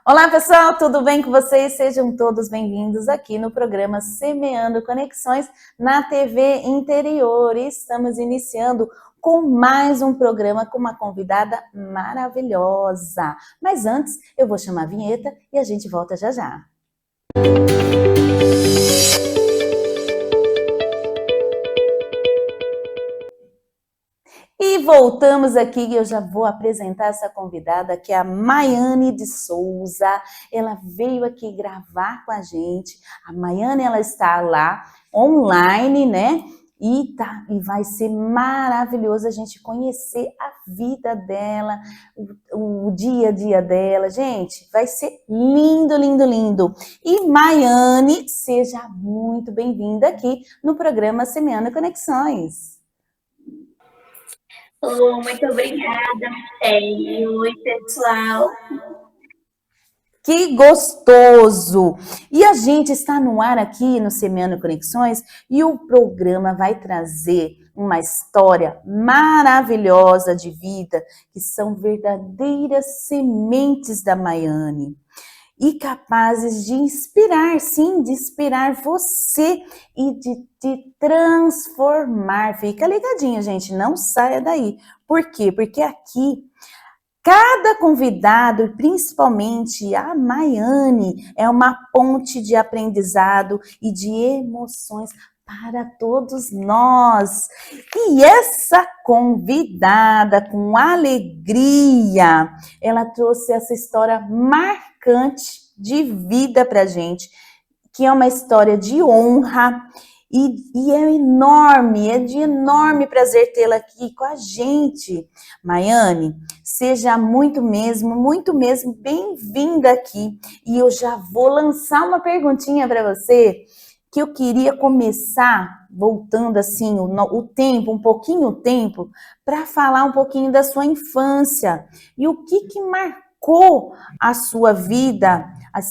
Olá, pessoal, tudo bem com vocês? Sejam todos bem-vindos aqui no programa Semeando Conexões na TV Interior. Estamos iniciando com mais um programa com uma convidada maravilhosa. Mas antes, eu vou chamar a vinheta e a gente volta já já. E voltamos aqui e eu já vou apresentar essa convidada, que é a Maiane de Souza. Ela veio aqui gravar com a gente. A Maiane, ela está lá online, né? E vai ser maravilhoso a gente conhecer a vida dela, o dia a dia dela. Gente, vai ser lindo, lindo, lindo. E Maiane, seja muito bem-vinda aqui no programa Semeando Conexões. Oh, muito obrigada, Michele. Oi, pessoal. Que gostoso! E a gente está no ar aqui no Semeando Conexões e o programa vai trazer uma história maravilhosa de vida, que são verdadeiras sementes da Maiane e capazes de inspirar, sim, de inspirar você e de te transformar. Fica ligadinho, gente, não saia daí. Por quê? Porque aqui cada convidado, principalmente a Maiane, é uma ponte de aprendizado e de emoções para todos nós. E essa convidada, com alegria, ela trouxe essa história marcante de vida para a gente, que é uma história de honra. E é de enorme prazer tê-la aqui com a gente. Maiane, seja muito mesmo bem-vinda aqui. E eu já vou lançar uma perguntinha para você, que eu queria começar voltando assim o tempo, um pouquinho o tempo, para falar um pouquinho da sua infância e o que marcou a sua vida,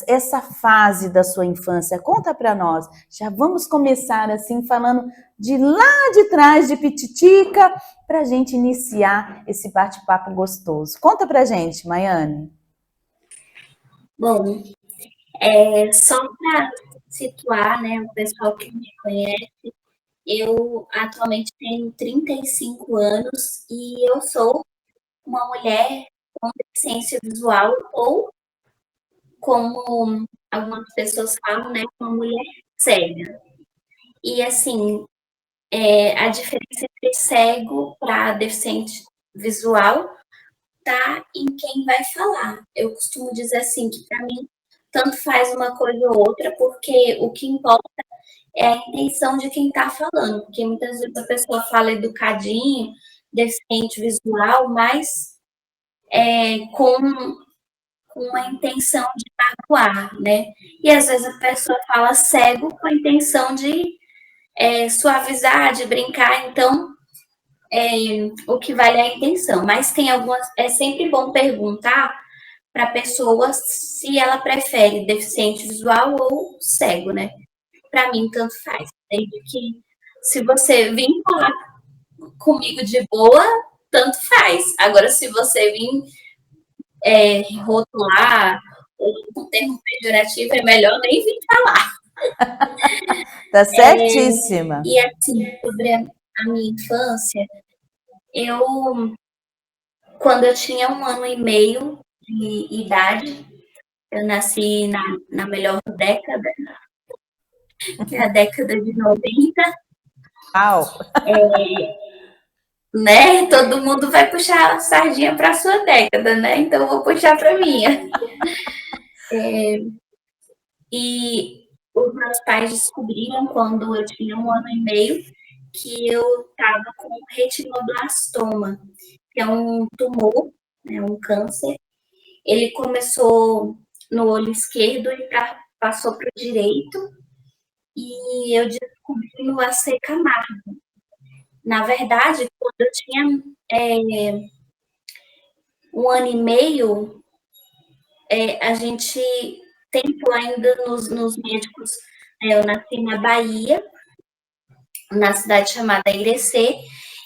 essa fase da sua infância. Conta para nós. Já vamos começar assim falando de lá de trás, de Pititica, para a gente iniciar esse bate-papo gostoso. Conta para gente, Maiane. Bom, só para situar, né, o pessoal que me conhece, eu atualmente tenho 35 anos e eu sou uma mulher com deficiência visual ou, como algumas pessoas falam, né, uma mulher cega. E, assim, a diferença entre cego para deficiente visual tá em quem vai falar. Eu costumo dizer assim que para mim tanto faz uma coisa ou outra, porque o que importa é a intenção de quem está falando, porque muitas vezes a pessoa fala educadinho, deficiente visual, mas com a intenção de magoar, né? E às vezes a pessoa fala cego com a intenção de suavizar, de brincar, então o que vale é a intenção. Mas tem algumas. É sempre bom perguntar para a pessoa se ela prefere deficiente visual ou cego, né? Para mim, tanto faz. Desde que se você vir falar comigo de boa, tanto faz. Agora, se você vir rotular ou um termo pejorativo, é melhor nem vir falar. Tá certíssima. E assim, sobre a minha infância, quando eu tinha 1 ano e meio de idade, eu nasci na melhor década, que é a década de 90. Au. Né? Todo mundo vai puxar a sardinha para a sua década, né? Então eu vou puxar para a minha. E os meus pais descobriram quando eu tinha 1 ano e meio que eu estava com retinoblastoma, que é um tumor, né, um câncer. Ele começou no olho esquerdo e passou para o direito, e eu descobri no AC Camargo. Na verdade, quando eu tinha 1 ano e meio, a gente tentou ainda nos médicos. Eu nasci na Bahia, na cidade chamada Irecê,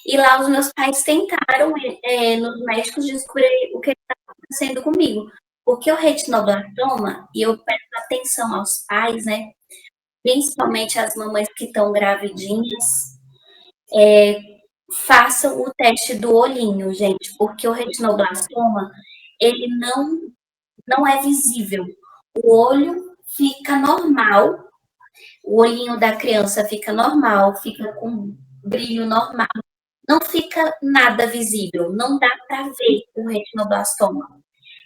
e lá os meus pais tentaram, nos médicos, descobrir o que estava acontecendo comigo. Porque o retinoblastoma, e eu peço atenção aos pais, né? Principalmente as mamães que estão gravidinhas, façam o teste do olhinho, gente, porque o retinoblastoma, ele não é visível. O olho fica normal, o olhinho da criança fica normal, fica com brilho normal, não fica nada visível, não dá para ver o retinoblastoma.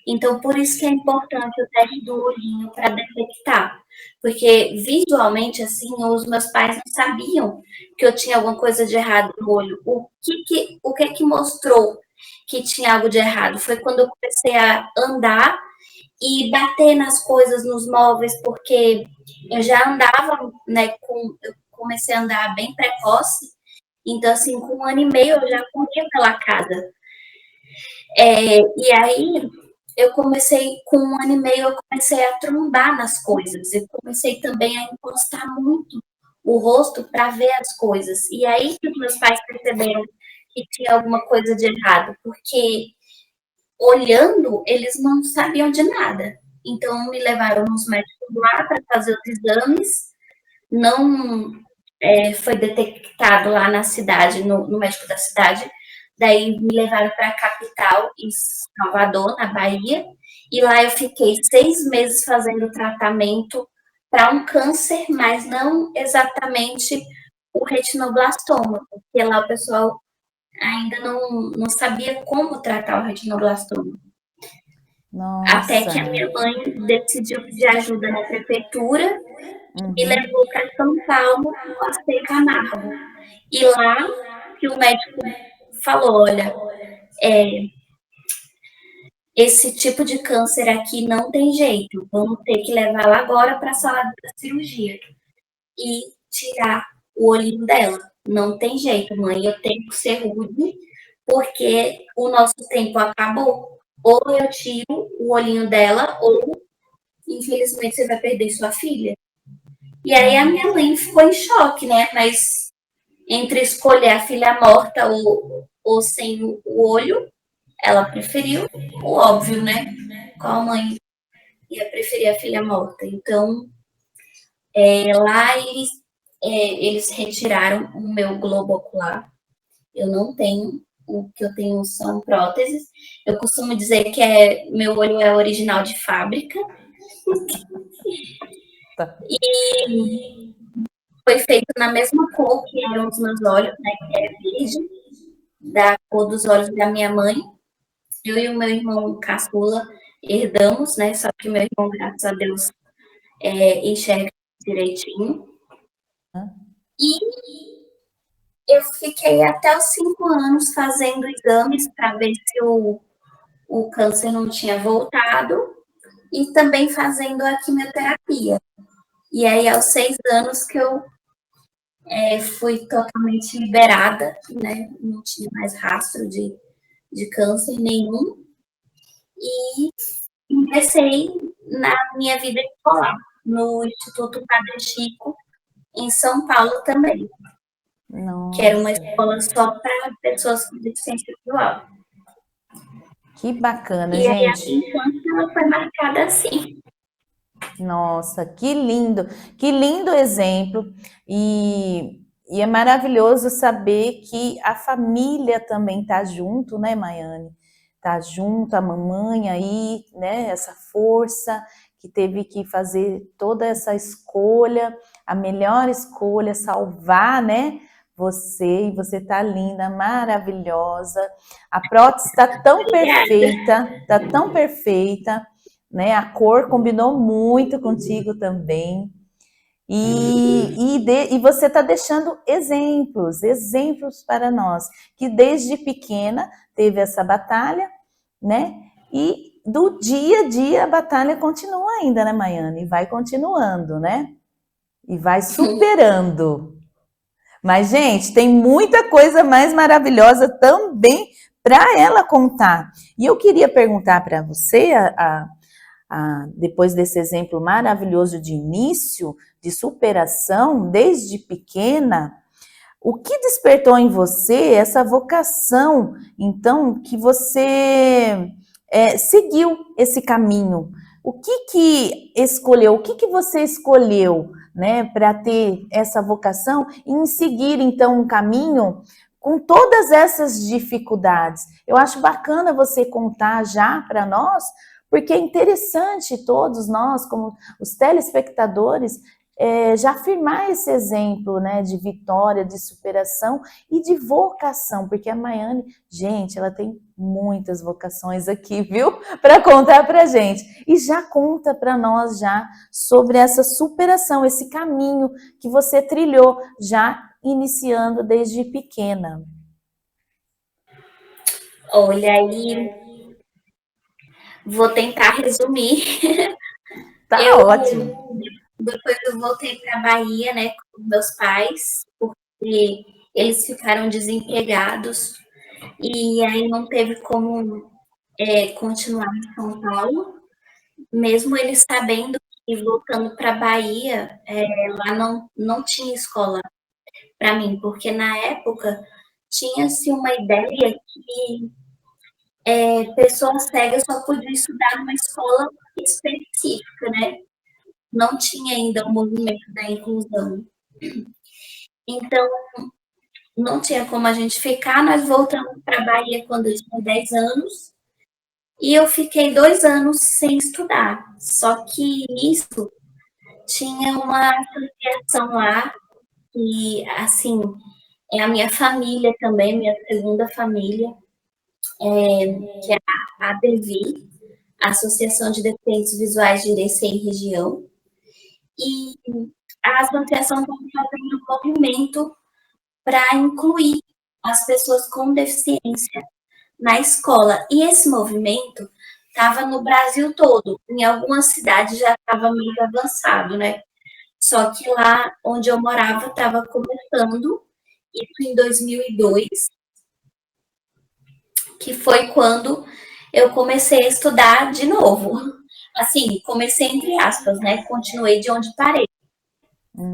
Então, por isso que é importante o teste do olhinho para detectar. Porque visualmente, assim, os meus pais não sabiam que eu tinha alguma coisa de errado no olho. O que mostrou que tinha algo de errado? Foi quando eu comecei a andar e bater nas coisas, nos móveis, porque eu já andava, né, eu comecei a andar bem precoce. Então, assim, com 1 ano e meio eu já corria pela casa. E aí, com 1 ano e meio, eu comecei a trombar nas coisas. Eu comecei também a encostar muito o rosto para ver as coisas. E aí que meus pais perceberam que tinha alguma coisa de errado, porque olhando, eles não sabiam de nada. Então, me levaram nos médicos lá para fazer os exames. Não foi detectado lá na cidade, no médico da cidade. Daí me levaram para a capital, em Salvador, na Bahia, e lá eu fiquei 6 meses fazendo tratamento para um câncer, mas não exatamente o retinoblastoma, porque lá o pessoal ainda não sabia como tratar o retinoblastoma. Até que a Nossa. minha mãe decidiu pedir ajuda na prefeitura, me Uhum. levou para São Paulo, passei Camargo. E lá que o médico falou, olha, esse tipo de câncer aqui não tem jeito, vamos ter que levá-la agora para a sala da cirurgia e tirar o olhinho dela. Não tem jeito, mãe, eu tenho que ser rude, porque o nosso tempo acabou. Ou eu tiro o olhinho dela, ou infelizmente você vai perder sua filha. E aí a minha mãe ficou em choque, né? Mas entre escolher a filha morta ou sem o olho, ela preferiu o óbvio, né? Qual mãe ia preferir a filha morta? Então, lá eles retiraram o meu globo ocular. Eu não tenho. O que eu tenho são próteses. Eu costumo dizer que meu olho é original de fábrica. Tá. Foi feito na mesma cor que eram os meus olhos, né? Que é verde, da cor dos olhos da minha mãe. Eu e o meu irmão caçula herdamos, né? Só que meu irmão, graças a Deus, enxerga direitinho. E eu fiquei até os 5 anos fazendo exames para ver se o câncer não tinha voltado e também fazendo a quimioterapia. E aí, aos 6 anos que eu fui totalmente liberada, né? Não tinha mais rastro de câncer nenhum. E ingressei na minha vida escolar, no Instituto Padre Chico, em São Paulo também, que era uma Nossa, escola só para pessoas com deficiência visual. que bacana, E aí a gente. minha infância ela foi marcada assim. Nossa, que lindo exemplo. E é maravilhoso saber que a família também tá junto, né, Maiane? Tá junto, a mamãe aí, né? Essa força que teve que fazer toda essa escolha, a melhor escolha, salvar, né? Você, e você tá linda, maravilhosa. A prótese tá tão perfeita, né? A cor combinou muito contigo também. E você está deixando exemplos para nós, que desde pequena teve essa batalha, né? E do dia a dia a batalha continua ainda, né, Maiane? E vai continuando, né? E vai superando. Mas, gente, tem muita coisa mais maravilhosa também para ela contar. E eu queria perguntar para você, depois desse exemplo maravilhoso de início, de superação, desde pequena, o que despertou em você essa vocação, então, que você seguiu esse caminho. O que escolheu? O que você escolheu, né, para ter essa vocação e em seguir então um caminho com todas essas dificuldades? Eu acho bacana você contar já para nós, porque é interessante todos nós, como os telespectadores, já afirmar esse exemplo, né, de vitória, de superação e de vocação, porque a Maiane, gente, ela tem muitas vocações aqui, viu? Para contar para gente. E já conta para nós já sobre essa superação, esse caminho que você trilhou já iniciando desde pequena. Olha, aí vou tentar resumir. Tá Eu ótimo. Depois eu voltei para a Bahia, né, com meus pais, porque eles ficaram desempregados e aí não teve como continuar em São Paulo, mesmo eles sabendo que voltando para a Bahia, lá não tinha escola para mim, porque na época tinha-se uma ideia que pessoas cegas só podiam estudar numa escola específica, né? Não tinha ainda o movimento da inclusão. Então, não tinha como a gente ficar. Nós voltamos para a Bahia quando eu tinha 10 anos e eu fiquei 2 anos sem estudar. Só que nisso tinha uma associação lá e, assim, é a minha família também, minha segunda família, que é a ADVI, a Associação de Deficientes Visuais de Irecê e Região. E a associação está fazendo um movimento para incluir as pessoas com deficiência na escola. E esse movimento estava no Brasil todo. Em algumas cidades já estava meio avançado, né? Só que lá onde eu morava estava começando, isso em 2002, que foi quando eu comecei a estudar de novo. Assim, comecei entre aspas, né? Continuei de onde parei.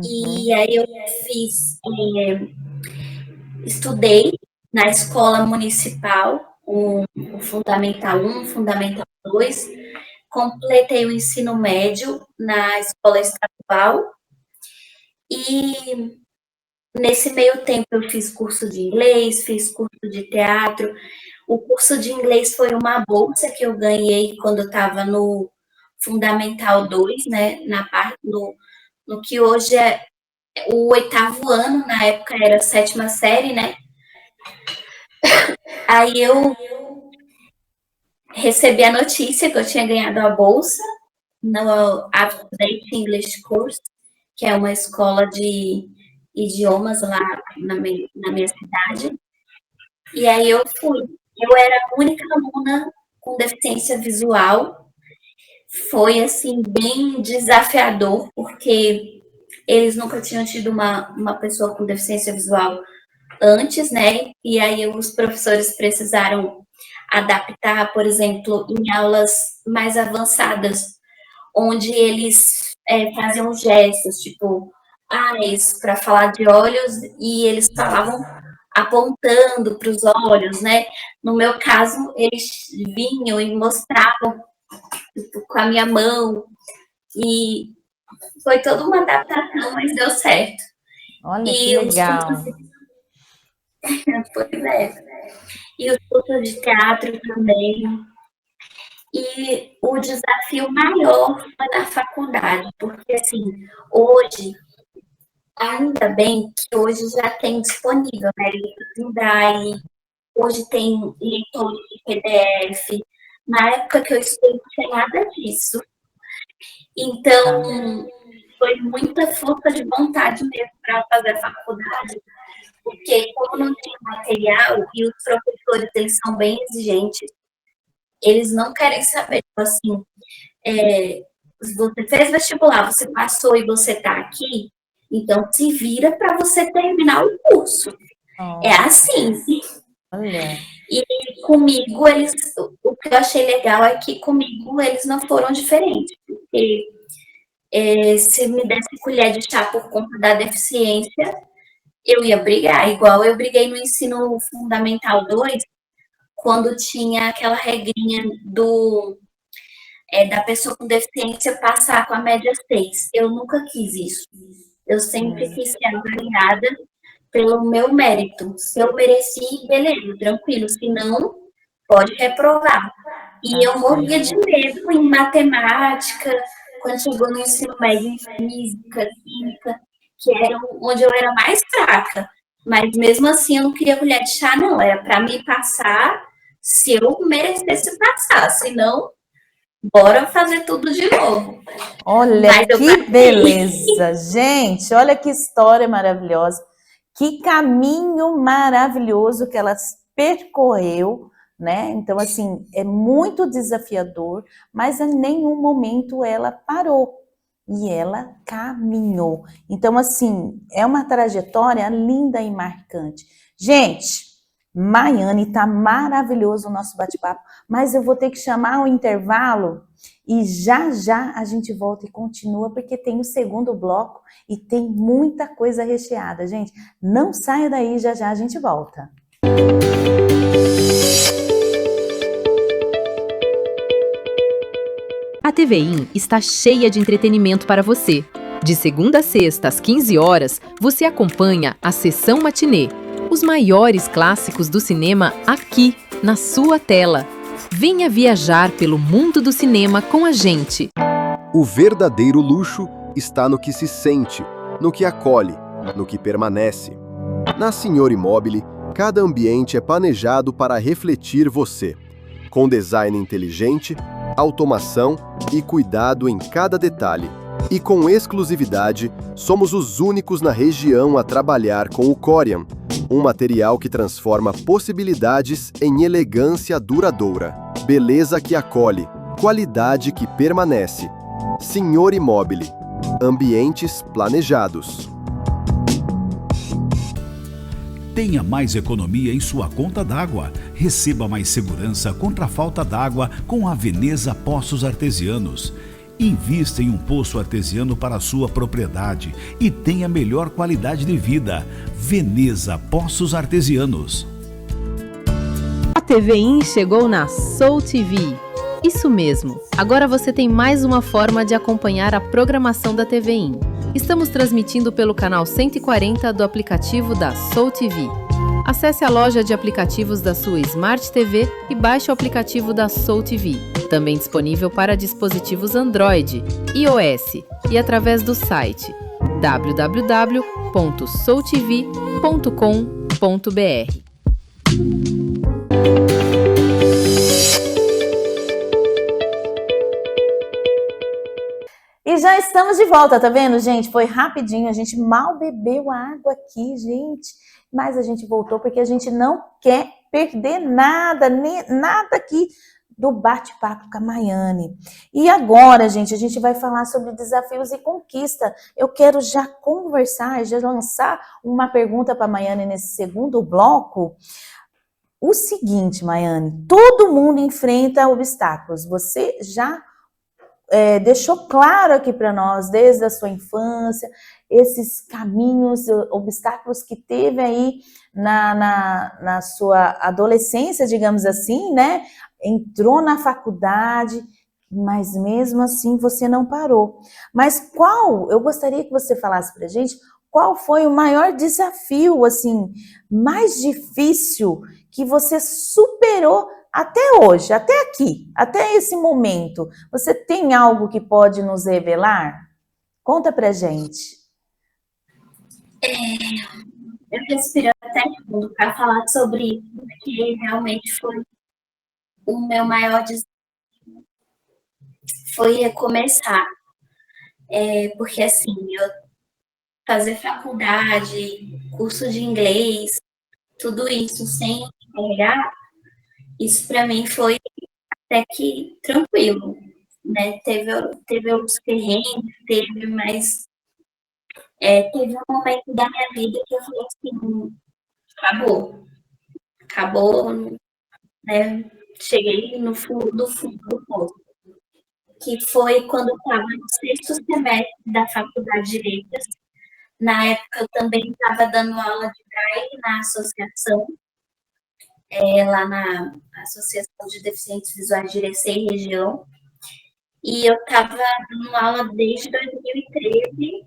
E aí eu estudei na escola municipal, o Fundamental 1, Fundamental 2, completei o ensino médio na escola estadual e nesse meio tempo eu fiz curso de inglês, fiz curso de teatro. O curso de inglês foi uma bolsa que eu ganhei quando eu estava no Fundamental 2, né, no que hoje é o 8º ano, na época era a 7ª série, né? Aí eu recebi a notícia que eu tinha ganhado a bolsa no Up-to-Date English Course, que é uma escola de idiomas lá na minha cidade. E aí eu fui. Eu era a única aluna com deficiência visual. Foi, assim, bem desafiador, porque eles nunca tinham tido uma pessoa com deficiência visual antes, né? E aí os professores precisaram adaptar, por exemplo, em aulas mais avançadas, onde eles faziam gestos, tipo, eyes, para falar de olhos, e eles falavam apontando para os olhos, né? No meu caso, eles vinham e mostravam tipo, com a minha mão, e foi toda uma adaptação, mas deu certo. Olha que E os cursos, legal. pois é, e os cursos de teatro também. E o desafio maior foi na faculdade, porque assim, hoje, ainda bem que hoje já tem disponível, né? Livros em Braille, hoje tem leitores de PDF. Na época que eu estudei, não tinha nada disso. Então, foi muita força de vontade mesmo para fazer a faculdade, porque como não tinha material e os professores eles são bem exigentes, eles não querem saber, tipo assim, você fez vestibular, você passou e você está aqui, então se vira para você terminar o curso. É Oh, assim. olha. E comigo, o que eu achei legal é que comigo eles não foram diferentes, porque se me desse colher de chá por conta da deficiência, eu ia brigar, igual eu briguei no ensino fundamental 2 quando tinha aquela regrinha da pessoa com deficiência passar com a média 6. Eu nunca quis isso. Eu sempre quis ser avaliada pelo meu mérito. Se eu mereci, beleza, tranquilo. Se não, pode reprovar. E eu morria de medo em matemática, quando chegou no ensino médio, em física, química, que era onde eu era mais fraca. Mas mesmo assim eu não queria colher de chá, não. Era para me passar se eu merecesse passar. Se não, bora fazer tudo de novo. Olha que beleza, gente. Olha que história maravilhosa. Que caminho maravilhoso que ela percorreu, né? Então, assim, é muito desafiador, mas em nenhum momento ela parou. E ela caminhou. Então, assim, é uma trajetória linda e marcante. Gente, Maiane, tá maravilhoso o nosso bate-papo, mas eu vou ter que chamar o intervalo e já já a gente volta e continua, porque tem o segundo bloco e tem muita coisa recheada, gente. Não saia daí, já já a gente volta. A TVIM está cheia de entretenimento para você. De segunda a sexta, às 15 horas, você acompanha a Sessão Matinê. Os maiores clássicos do cinema aqui, na sua tela. Venha viajar pelo mundo do cinema com a gente. O verdadeiro luxo está no que se sente, no que acolhe, no que permanece. Na Senhor Imóvel, cada ambiente é planejado para refletir você. Com design inteligente, automação e cuidado em cada detalhe. E com exclusividade, somos os únicos na região a trabalhar com o Corian, um material que transforma possibilidades em elegância duradoura. Beleza que acolhe, qualidade que permanece. Senhor Imóvel, ambientes planejados. Tenha mais economia em sua conta d'água. Receba mais segurança contra a falta d'água com a Veneza Poços Artesianos. Invista em um poço artesiano para a sua propriedade e tenha melhor qualidade de vida. Veneza Poços Artesianos. A TVIM chegou na Soul TV. Isso mesmo, agora você tem mais uma forma de acompanhar a programação da TVIM. Estamos transmitindo pelo canal 140 do aplicativo da Soul TV. Acesse a loja de aplicativos da sua Smart TV e baixe o aplicativo da Soul TV. Também disponível para dispositivos Android, iOS e através do site www.soultv.com.br. E já estamos de volta, tá vendo, gente? Foi rapidinho, a gente mal bebeu a água aqui, gente. Mas a gente voltou porque a gente não quer perder nada, nada aqui do bate-papo com a Maiane. E agora, gente, a gente vai falar sobre desafios e conquista. Eu quero já conversar, já lançar uma pergunta para a Maiane nesse segundo bloco. O seguinte, Maiane, todo mundo enfrenta obstáculos. Você já deixou claro aqui para nós, desde a sua infância, esses caminhos, obstáculos que teve aí na sua adolescência, digamos assim, né? Entrou na faculdade, mas mesmo assim você não parou. Mas eu gostaria que você falasse para a gente, qual foi o maior desafio, assim, mais difícil que você superou até hoje, até aqui, até esse momento? Você tem algo que pode nos revelar? Conta pra gente. Eu respiro até fundo para falar sobre isso, porque realmente foi o meu maior desafio. Foi recomeçar. Porque assim, eu fazer faculdade, curso de inglês, tudo isso sem carregar, isso para mim foi até que tranquilo, né? Teve outros perrengues, mas teve um momento da minha vida que eu falei assim, acabou, né? Cheguei no fundo do poço, que foi quando eu estava no 6º semestre da faculdade de Letras. Na época eu também estava dando aula de braille na associação, lá na Associação de Deficientes Visuais de Irecê e região. E eu estava dando aula desde 2013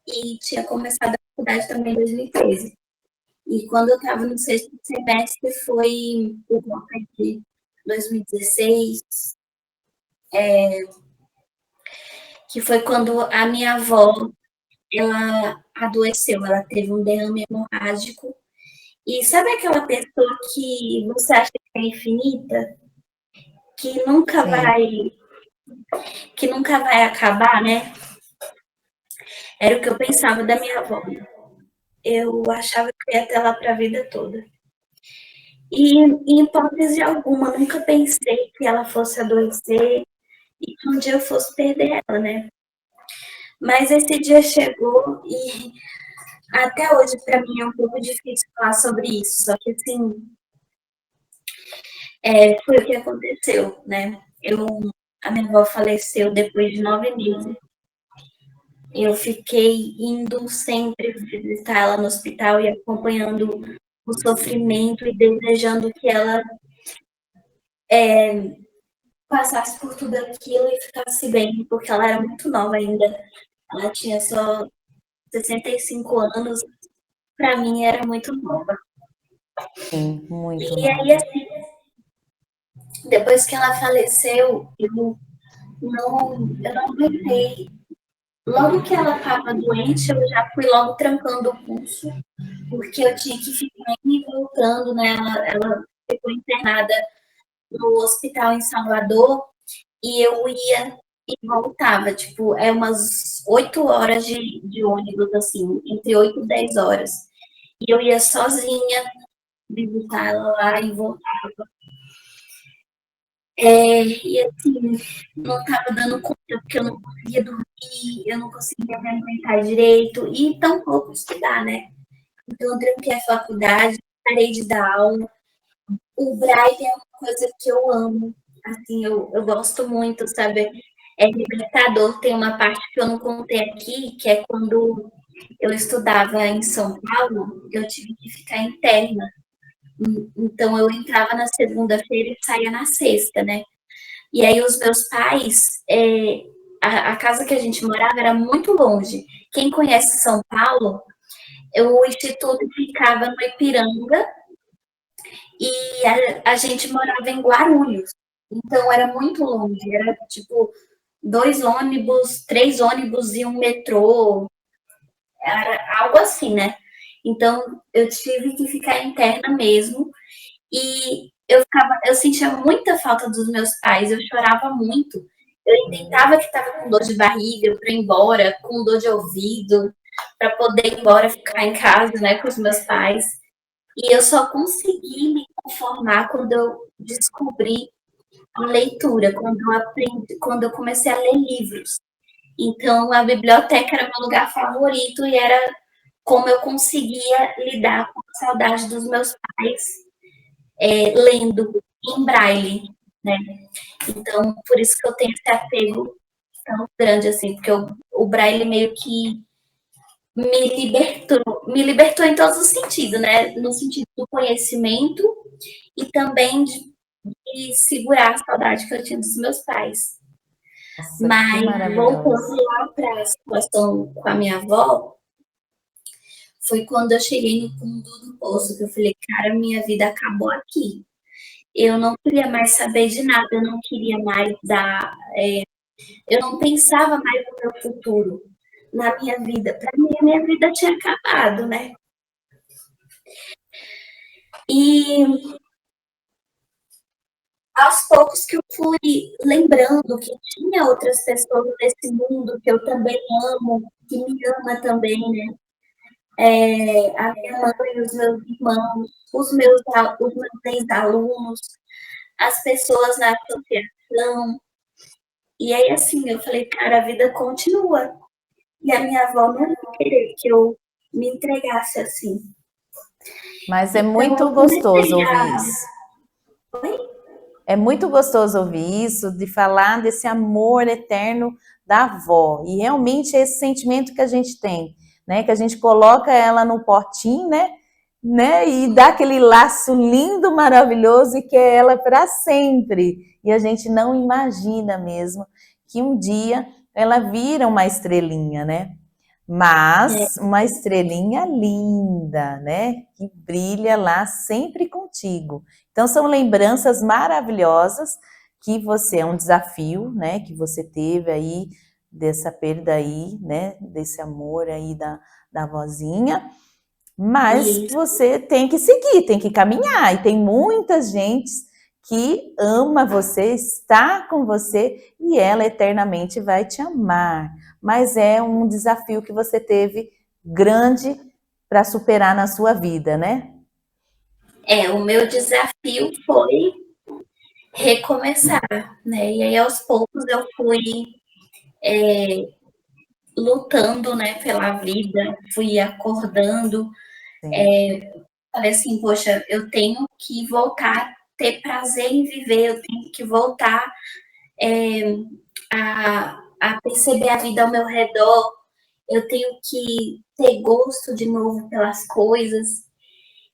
e tinha começado a faculdade também em 2013. E quando eu estava no sexto semestre foi por volta de 2016, que foi quando a minha avó, ela adoeceu, ela teve um derrame hemorrágico. E sabe aquela pessoa que você acha que é infinita, que nunca Sim. vai acabar, né? Era o que eu pensava da minha avó. Eu achava que ia ter ela para a vida toda. E, em hipótese alguma, nunca pensei que ela fosse adoecer e que um dia eu fosse perder ela, né? Mas esse dia chegou e até hoje, para mim, é um pouco difícil falar sobre isso. Só que, assim, foi o que aconteceu, né? A minha avó faleceu depois de 9 meses. Eu fiquei indo sempre visitar ela no hospital e acompanhando o sofrimento e desejando que ela passasse por tudo aquilo e ficasse bem, porque ela era muito nova ainda. Ela tinha só 65 anos. Para mim, era muito nova. Sim, muito E nova. aí, assim, depois que ela faleceu, eu não aguentei. Logo que ela estava doente, eu já fui logo trancando o pulso, porque eu tinha que ficar indo e voltando, né? Ela ficou internada no hospital em Salvador e eu ia e voltava, tipo, umas 8 horas de ônibus, assim, entre 8 e 10 horas. E eu ia sozinha visitar ela lá e voltava. E assim, não estava dando conta, porque eu não conseguia dormir, eu não conseguia me alimentar direito e tampouco estudar, né? Então, eu tranquei a faculdade, parei de dar aula. O Braille é uma coisa que eu amo, assim, eu gosto muito, sabe? É libertador. Tem uma parte que eu não contei aqui, que é quando eu estudava em São Paulo, eu tive que ficar interna. Então, eu entrava na segunda-feira e saía na sexta, né? E aí, os meus pais, a casa que a gente morava era muito longe. Quem conhece São Paulo, o instituto ficava no Ipiranga e a gente morava em Guarulhos. Então, era muito longe. Era, tipo, 2 ônibus, 3 ônibus e um metrô. Era algo assim, né? Então, eu tive que ficar interna mesmo. E eu sentia muita falta dos meus pais, eu chorava muito. Eu inventava que estava com dor de barriga para ir embora, com dor de ouvido, para poder ir embora ficar em casa, né, com os meus pais. E eu só consegui me conformar quando eu descobri a leitura, quando eu comecei a ler livros. Então, a biblioteca era meu lugar favorito e era como eu conseguia lidar com a saudade dos meus pais lendo em braille, né? Então, por isso que eu tenho esse apego tão grande, assim, porque o braille meio que me libertou em todos os sentidos, né? No sentido do conhecimento e também de segurar a saudade que eu tinha dos meus pais. Nossa, que Mas, maravilhoso. voltando lá para a situação com a minha avó, foi quando eu cheguei no fundo do poço, que eu falei, cara, minha vida acabou aqui. Eu não queria mais saber de nada, eu não queria mais eu não pensava mais no meu futuro, na minha vida. Para mim, a minha vida tinha acabado, né? E aos poucos que eu fui lembrando que tinha outras pessoas nesse mundo que eu também amo, que me ama também, né? A minha mãe, os meus irmãos, os meus ex-alunos, as pessoas na associação. E aí, assim, eu falei, cara, a vida continua. E a minha avó não ia querer que eu me entregasse assim. Mas é Então, muito eu gostoso comecei ouvir isso. É muito gostoso ouvir isso, de falar desse amor eterno da avó. E realmente é esse sentimento que a gente tem, né? Que a gente coloca ela no potinho, né? né? E dá aquele laço lindo, maravilhoso e que é ela para sempre. E a gente não imagina mesmo que um dia ela vira uma estrelinha, né? Mas uma estrelinha linda, né? Que brilha lá sempre contigo. Então são lembranças maravilhosas que você é um desafio, né? Que você teve aí dessa perda aí, né? Desse amor aí da vozinha. Mas E você tem que seguir, tem que caminhar. E tem muita gente que ama você, está com você e ela eternamente vai te amar. Mas é um desafio que você teve grande para superar na sua vida, né? o meu desafio foi recomeçar, né? E aí aos poucos eu fui lutando, né, pela vida, fui acordando, Sim. falei assim, poxa, eu tenho que voltar a ter prazer em viver, eu tenho que voltar a perceber a vida ao meu redor, eu tenho que ter gosto de novo pelas coisas.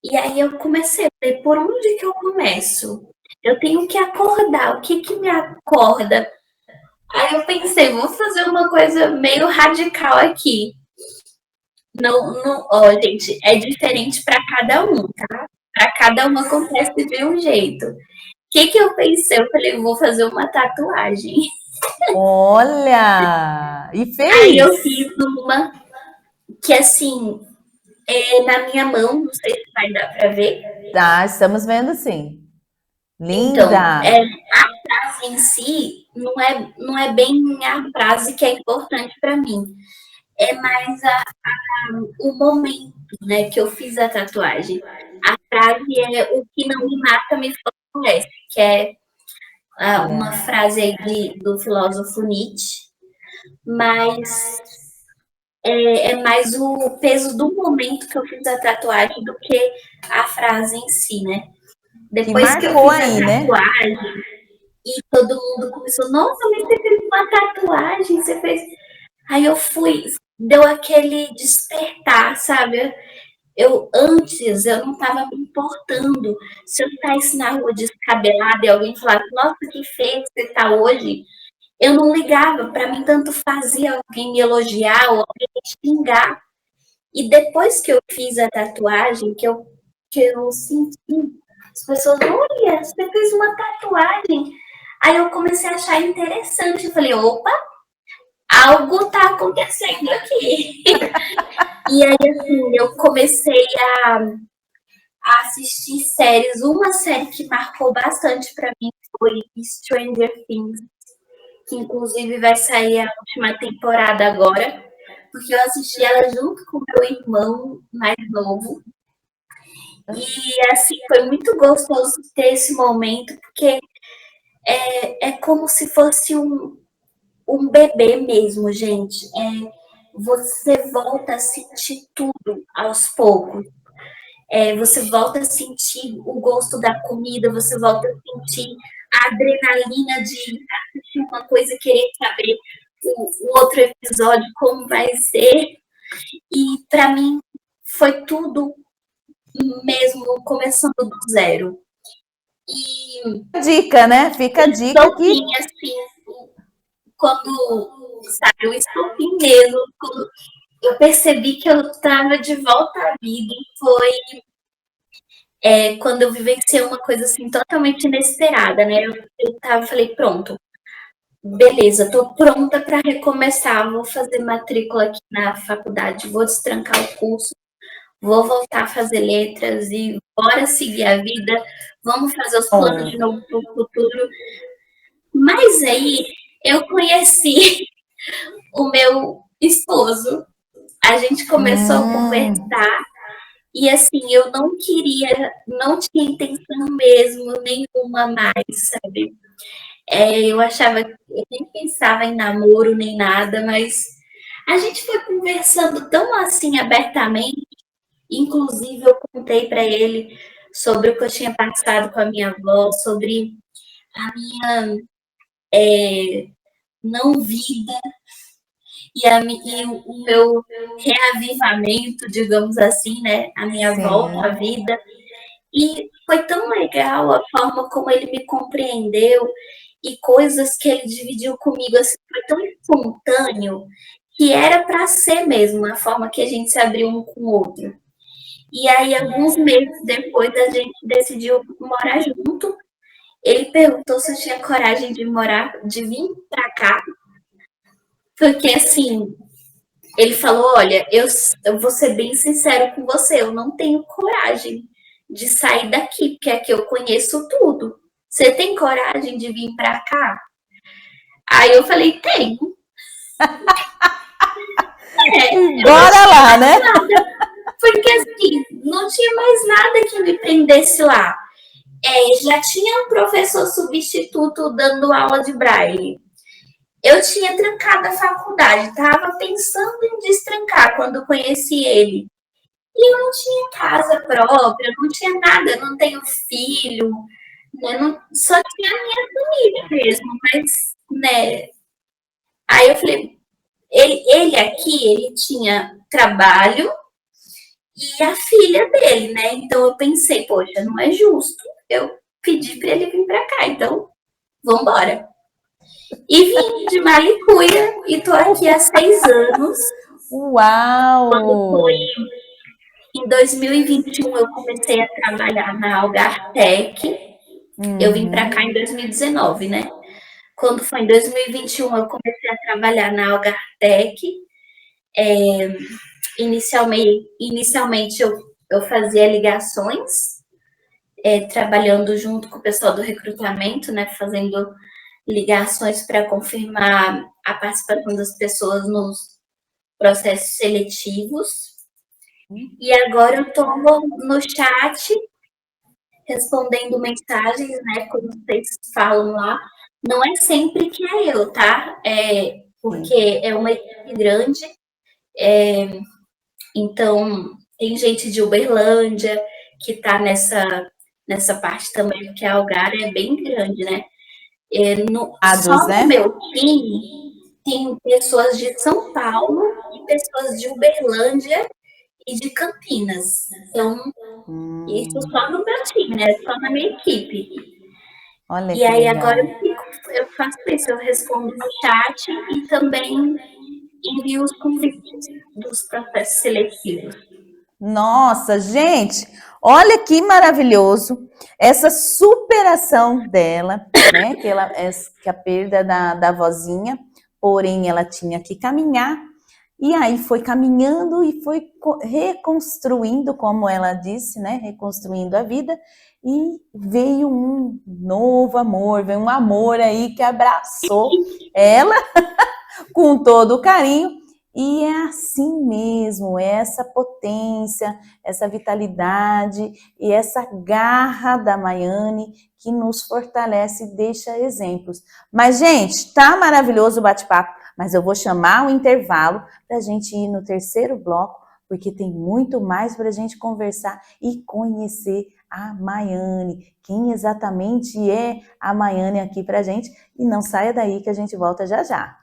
E aí eu comecei, falei, por onde que eu começo? Eu tenho que acordar, o que que me acorda? Aí eu pensei, vou fazer uma coisa meio radical aqui. Não, não, ó, gente, é diferente para cada um, tá? Para cada um acontece de um jeito. O que que eu pensei? Eu falei, vou fazer uma tatuagem. Olha! E Aí eu fez! fiz uma que, assim, na minha mão, não sei se vai dar para ver. Tá, estamos vendo sim. Então, Linda! a frase em si não é bem a frase que é importante para mim. É mais o momento, né, que eu fiz a tatuagem. A frase é o que não me mata me fortalece, que é uma Olha. frase aí do filósofo Nietzsche, mas é mais o peso do momento que eu fiz a tatuagem do que a frase em si, né? Que Depois que eu marcou fiz a aí, né? tatuagem, e todo mundo começou, nossa, mas você fez uma tatuagem, você fez. Aí eu fui, deu aquele despertar, sabe? Antes eu não estava me importando. Se eu saísse na rua descabelada e alguém falasse, nossa, que feio que você está hoje, eu não ligava. Para mim, tanto fazia alguém me elogiar ou alguém me xingar. E depois que eu fiz a tatuagem, que eu senti, as pessoas, olha, você fez uma tatuagem. Aí eu comecei a achar interessante. Eu falei, opa, algo está acontecendo aqui. E aí, assim, eu comecei a assistir séries. Uma série que marcou bastante para mim foi Stranger Things, que inclusive vai sair a última temporada agora, porque eu assisti ela junto com meu irmão mais novo. E assim, foi muito gostoso ter esse momento, porque é como se fosse um bebê mesmo, gente. Você volta a sentir tudo aos poucos. Você volta a sentir o gosto da comida, você volta a sentir a adrenalina de assistir uma coisa, querer saber o outro episódio, como vai ser. E para mim foi tudo mesmo começando do zero. E Dica, né? Fica a dica estopim, que assim, quando sabe, o estopim mesmo, quando eu percebi que eu estava de volta à vida, foi quando eu vivenciei uma coisa assim totalmente inesperada, né? Falei, pronto, beleza, tô pronta para recomeçar, vou fazer matrícula aqui na faculdade, vou destrancar o curso, vou voltar a fazer letras e bora seguir a vida, vamos fazer os planos oh, de novo para o futuro. Mas aí eu conheci o meu esposo, a gente começou a conversar. E assim, eu não queria, não tinha intenção mesmo nenhuma mais, sabe? Eu achava, eu nem pensava em namoro nem nada, mas a gente foi conversando tão assim abertamente, inclusive eu contei para ele sobre o que eu tinha passado com a minha avó, sobre a minha não vida. e o meu reavivamento, digamos assim, né? A minha Sim. volta à vida. E foi tão legal a forma como ele me compreendeu e coisas que ele dividiu comigo, assim, foi tão espontâneo que era para ser mesmo a forma que a gente se abriu um com o outro. E aí, alguns meses depois, a gente decidiu morar junto. Ele perguntou se eu tinha coragem de vir para cá, porque assim, ele falou: olha, eu vou ser bem sincero com você, eu não tenho coragem de sair daqui, porque aqui eu conheço tudo. Você tem coragem de vir para cá? Aí eu falei: tenho. Bora lá, né? Porque assim, não tinha mais nada que me prendesse lá. Já tinha um professor substituto dando aula de braille. Eu tinha trancado a faculdade, estava pensando em destrancar quando conheci ele. E eu não tinha casa própria, não tinha nada, eu não tenho filho, né? Só tinha a minha família mesmo, mas, né? Aí eu falei, ele aqui, ele tinha trabalho e a filha dele, né? Então eu pensei, poxa, não é justo eu pedir para ele vir para cá, então vamos embora. E vim de Malicuia e tô aqui há 6 anos. Uau! Quando foi em 2021 eu comecei a trabalhar na Algartec. Eu vim para cá em 2019, né? Quando foi em 2021 eu comecei a trabalhar na Algartec. Inicialmente eu fazia ligações, trabalhando junto com o pessoal do recrutamento, né? Fazendo ligações para confirmar a participação das pessoas nos processos seletivos. E agora eu estou no chat respondendo mensagens, né? Como vocês falam lá. Não é sempre que é eu, tá? Porque é uma equipe grande. Então, tem gente de Uberlândia que está nessa parte também, porque a Algar é bem grande, né? Só no meu time tem pessoas de São Paulo e pessoas de Uberlândia e de Campinas. Então, isso só no meu time, né? Só na minha equipe. Olha e aí, legal. Agora eu faço isso, eu respondo no chat e também envio os convites dos processos seletivos. Nossa, gente, olha que maravilhoso essa superação dela, né? Que a perda da vozinha, porém ela tinha que caminhar, e aí foi caminhando e foi reconstruindo, como ela disse, né? Reconstruindo a vida, e veio um novo amor, veio um amor aí que abraçou ela com todo o carinho. E é assim mesmo, é essa potência, essa vitalidade e essa garra da Maiane que nos fortalece e deixa exemplos. Mas, gente, tá maravilhoso o bate-papo, mas eu vou chamar o intervalo para a gente ir no terceiro bloco, porque tem muito mais para a gente conversar e conhecer a Maiane, quem exatamente é a Maiane aqui para a gente. E não saia daí que a gente volta já já.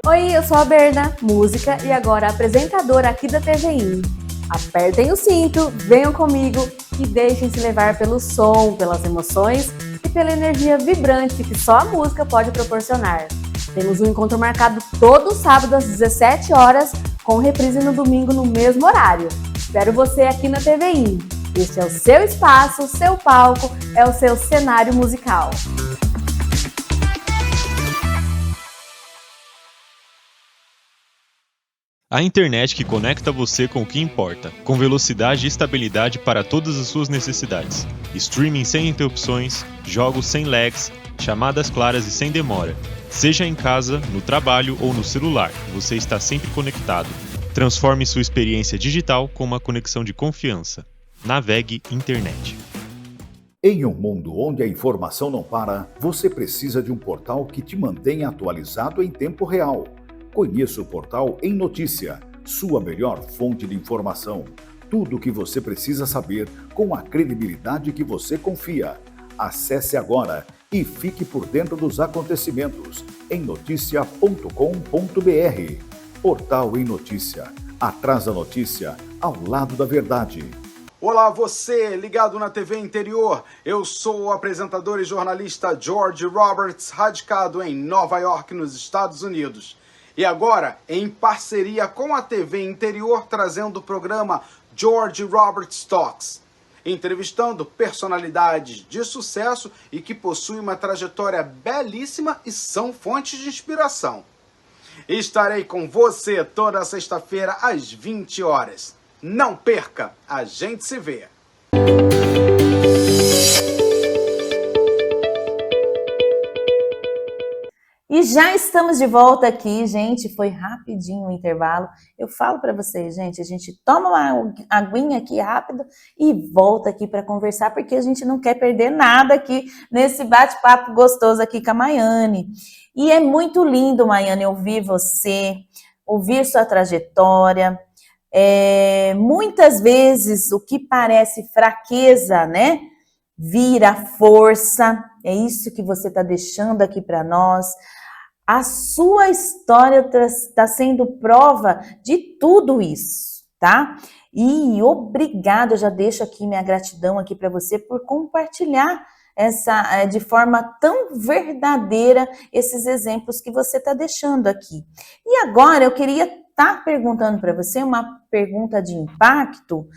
Oi, eu sou a Berna, música e agora apresentadora aqui da TVI. Apertem o cinto, venham comigo e deixem-se levar pelo som, pelas emoções e pela energia vibrante que só a música pode proporcionar. Temos um encontro marcado todo sábado às 17 horas, com reprise no domingo no mesmo horário. Espero você aqui na TVI. Este é o seu espaço, o seu palco, é o seu cenário musical. A internet que conecta você com o que importa, com velocidade e estabilidade para todas as suas necessidades. Streaming sem interrupções, jogos sem lags, chamadas claras e sem demora. Seja em casa, no trabalho ou no celular, você está sempre conectado. Transforme sua experiência digital com uma conexão de confiança. Navegue Internet. Em um mundo onde a informação não para, você precisa de um portal que te mantenha atualizado em tempo real. Conheça o portal Em Notícia, sua melhor fonte de informação. Tudo o que você precisa saber com a credibilidade que você confia. Acesse agora E fique por dentro dos acontecimentos em noticia.com.br. Portal em Notícia. Atrás da notícia, ao lado da verdade. Olá, você ligado na TV Interior. Eu sou o apresentador e jornalista George Roberts, radicado em Nova York, nos Estados Unidos. E agora, em parceria com a TV Interior, trazendo o programa George Roberts Talks, entrevistando personalidades de sucesso e que possuem uma trajetória belíssima e são fontes de inspiração. Estarei com você toda sexta-feira às 20 horas. Não perca, a gente se vê. E já estamos de volta aqui, gente. Foi rapidinho o intervalo. Eu falo para vocês, gente, a gente toma uma aguinha aqui rápido e volta aqui para conversar, porque a gente não quer perder nada aqui nesse bate-papo gostoso aqui com a Maiane. E é muito lindo, Maiane, ouvir você, ouvir sua trajetória. Muitas vezes o que parece fraqueza, né, vira força. É isso que você está deixando aqui para nós. A sua história está sendo prova de tudo isso, tá? E obrigada, eu já deixo aqui minha gratidão aqui para você por compartilhar de forma tão verdadeira esses exemplos que você está deixando aqui. E agora eu queria estar perguntando para você uma pergunta de impacto,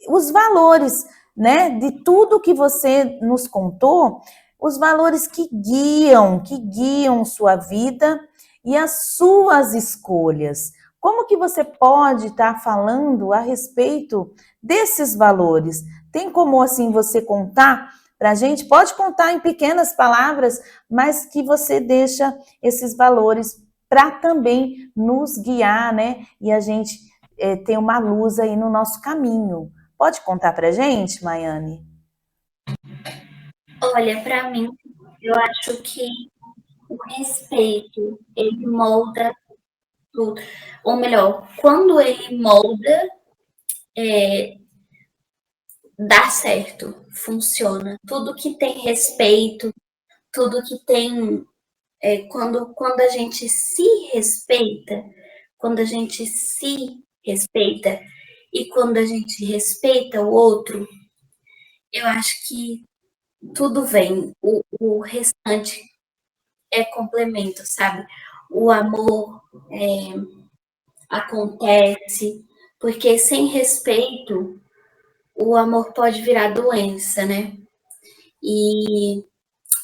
os valores, né, de tudo que você nos contou, os valores que guiam sua vida e as suas escolhas. Como que você pode estar falando a respeito desses valores? Tem como, assim, você contar para a gente? Pode contar em pequenas palavras, mas que você deixa esses valores para também nos guiar, né? E a gente ter uma luz aí no nosso caminho. Pode contar para a gente, Maiane? Olha, para mim, eu acho que o respeito, ele molda tudo. Ou melhor, quando ele molda, dá certo, funciona. Tudo que tem respeito, tudo que tem... quando a gente se respeita, e quando a gente respeita o outro, eu acho que tudo vem, o restante é complemento, sabe? O amor acontece, porque sem respeito, o amor pode virar doença, né? E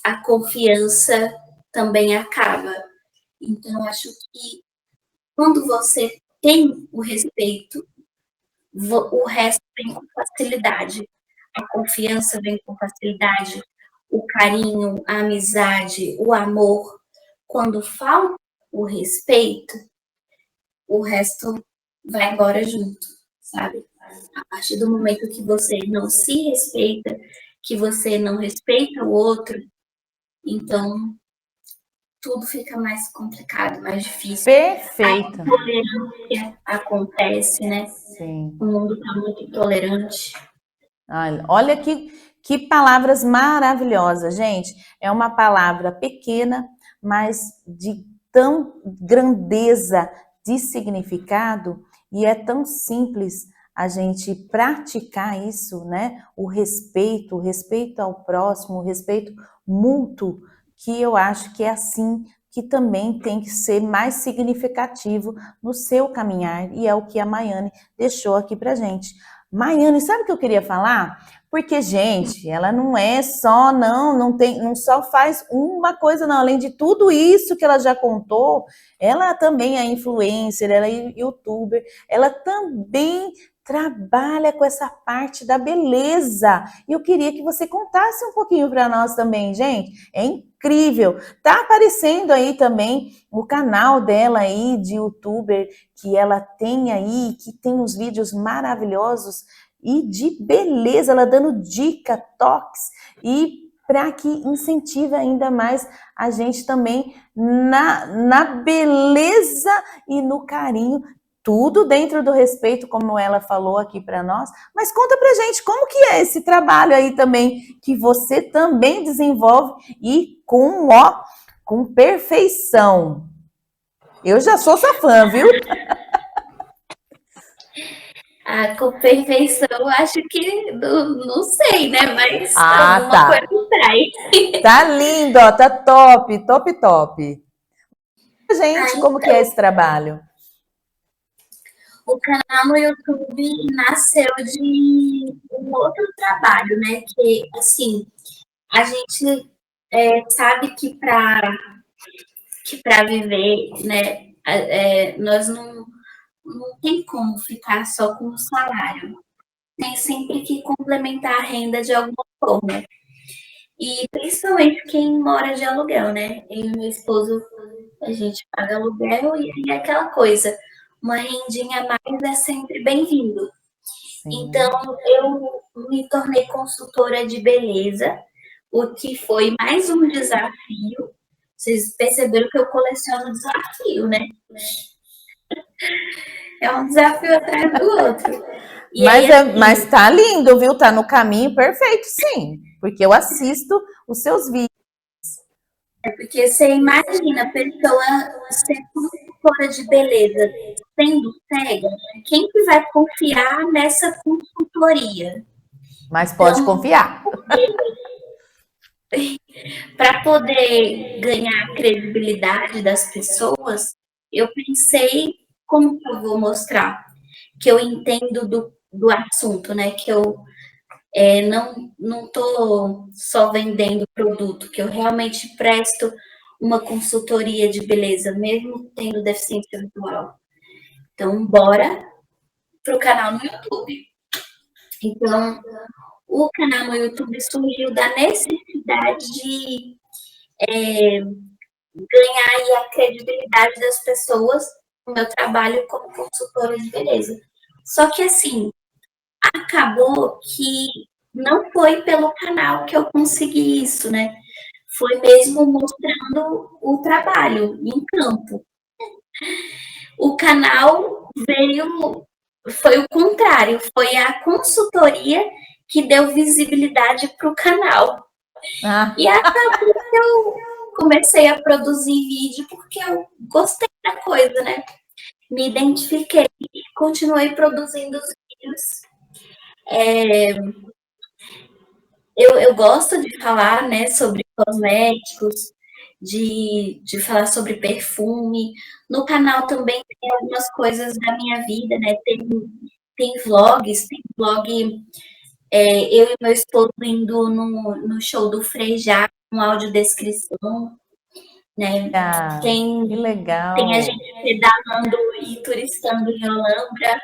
a confiança também acaba. Então, eu acho que quando você tem o respeito, o resto vem com facilidade. A confiança vem com facilidade, o carinho, a amizade, o amor. Quando falta o respeito, o resto vai embora junto, sabe? A partir do momento que você não se respeita, que você não respeita o outro, então tudo fica mais complicado, mais difícil. Perfeito. A intolerância acontece, né? Sim. O mundo está muito intolerante. Olha que palavras maravilhosas, gente. É uma palavra pequena, mas de tão grandeza de significado, e é tão simples a gente praticar isso, né? O respeito ao próximo, o respeito mútuo, que eu acho que é assim que também tem que ser mais significativo no seu caminhar, e é o que a Maiane deixou aqui pra gente. Maiane, sabe o que eu queria falar? Porque, gente, ela não é só, não só faz uma coisa, não. Além de tudo isso que ela já contou, ela também é influencer, ela é youtuber, ela também trabalha com essa parte da beleza. E eu queria que você contasse um pouquinho para nós também, gente. É incrível. Tá aparecendo aí também o canal dela aí de youtuber que ela tem aí, que tem uns vídeos maravilhosos e de beleza, ela dando dica, toques, e para que incentive ainda mais a gente também na beleza e no carinho tudo dentro do respeito, como ela falou aqui para nós. Mas conta pra gente, como que é esse trabalho aí também, que você também desenvolve e com perfeição. Eu já sou sua fã, viu? Com perfeição, acho que não sei, né? Mas alguma Tá. coisa traz. Tá lindo, ó, tá top, top, top. Gente, como que é esse trabalho? O canal no YouTube nasceu de um outro trabalho, né? Que, assim, a gente sabe que para viver, né, nós não tem como ficar só com o salário. Tem sempre que complementar a renda de alguma forma. E principalmente quem mora de aluguel, né? Eu e meu esposo, a gente paga aluguel e é aquela coisa. Uma rendinha a mais é sempre bem-vindo. Então, eu me tornei consultora de beleza, o que foi mais um desafio. Vocês perceberam que eu coleciono desafio, né? É um desafio atrás do outro. E mas tá lindo, viu? Tá no caminho perfeito, sim. Porque eu assisto os seus vídeos. Porque você imagina a pessoa ser consultora de beleza sendo cega, quem que vai confiar nessa consultoria? Mas pode confiar. Para poder ganhar a credibilidade das pessoas, eu pensei como que eu vou mostrar que eu entendo do assunto, né? Que eu não estou só vendendo produto, que eu realmente presto uma consultoria de beleza, mesmo tendo deficiência visual. Então, bora pro canal no YouTube. Então, o canal no YouTube surgiu da necessidade de ganhar aí a credibilidade das pessoas no meu trabalho como consultora de beleza. Só que, assim, acabou que não foi pelo canal que eu consegui isso, né? Foi mesmo mostrando o trabalho em campo. O canal foi o contrário, foi a consultoria que deu visibilidade para o canal. E acabou que eu comecei a produzir vídeo porque eu gostei da coisa, né? Me identifiquei e continuei produzindo os vídeos. Eu gosto de falar, né, sobre cosméticos, de falar sobre perfume. No canal também tem algumas coisas da minha vida, né? Tem vlogs, tem vlog eu e meu esposo indo no show do Frejá, com audiodescrição, né? Que legal. Tem a gente pedalando e turistando em Olambra,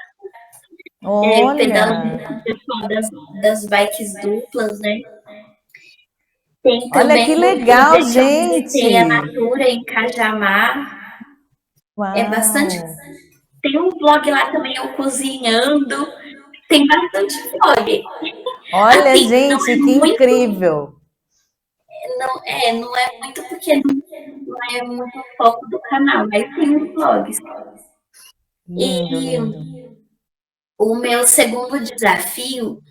pedalando com o pessoal das bikes duplas, né? Tem também olha que legal, gente! Tem a Natura em Cajamar. Uau. É bastante. Tem um vlog lá também, eu cozinhando. Tem bastante vlog. Olha, assim, gente, que incrível! Não é muito porque não é muito foco do canal, mas tem os vlogs. Lindo. O meu segundo desafio,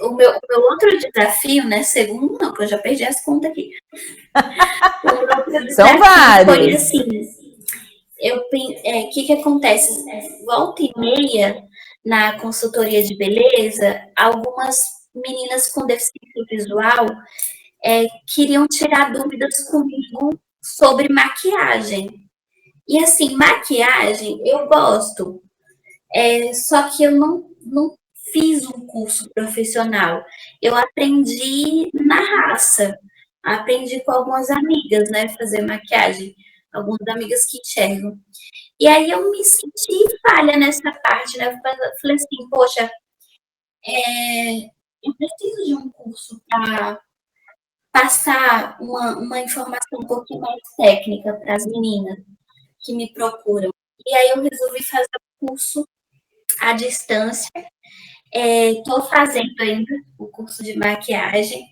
o meu outro desafio, né? Segundo, não, que eu já perdi as contas aqui. O meu outro São vários. Foi assim, que acontece? Volta e meia, na consultoria de beleza, algumas meninas com deficiência visual queriam tirar dúvidas comigo sobre maquiagem. E assim, maquiagem eu gosto, só que eu não fiz um curso profissional. Eu aprendi na raça. Aprendi com algumas amigas, né, fazer maquiagem. Algumas amigas que enxergam. E aí eu me senti falha nessa parte, né? Eu falei assim, poxa, eu preciso de um curso para passar uma informação um pouquinho mais técnica para as meninas que me procuram. E aí eu resolvi fazer o curso à distância. Estou fazendo ainda o curso de maquiagem.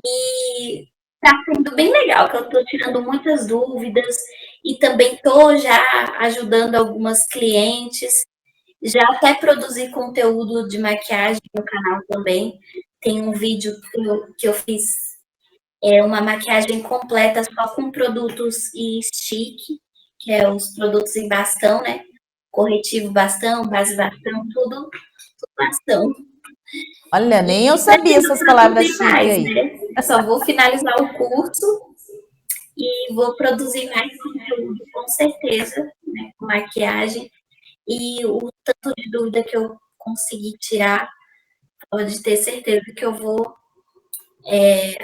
E tá sendo bem legal, que eu tô tirando muitas dúvidas e também tô já ajudando algumas clientes. Já até produzi conteúdo de maquiagem no canal também. Tem um vídeo que eu fiz uma maquiagem completa só com produtos e stick, que é os produtos em bastão, né? Corretivo bastão, base bastão, tudo bastão. Olha, nem eu E sabia pretendo essas palavras produzir chiques mais, aí. né? Eu só vou finalizar o curso e vou produzir mais conteúdo, com certeza, né? Com maquiagem. E o tanto de dúvida que eu conseguir tirar, pode ter certeza que eu vou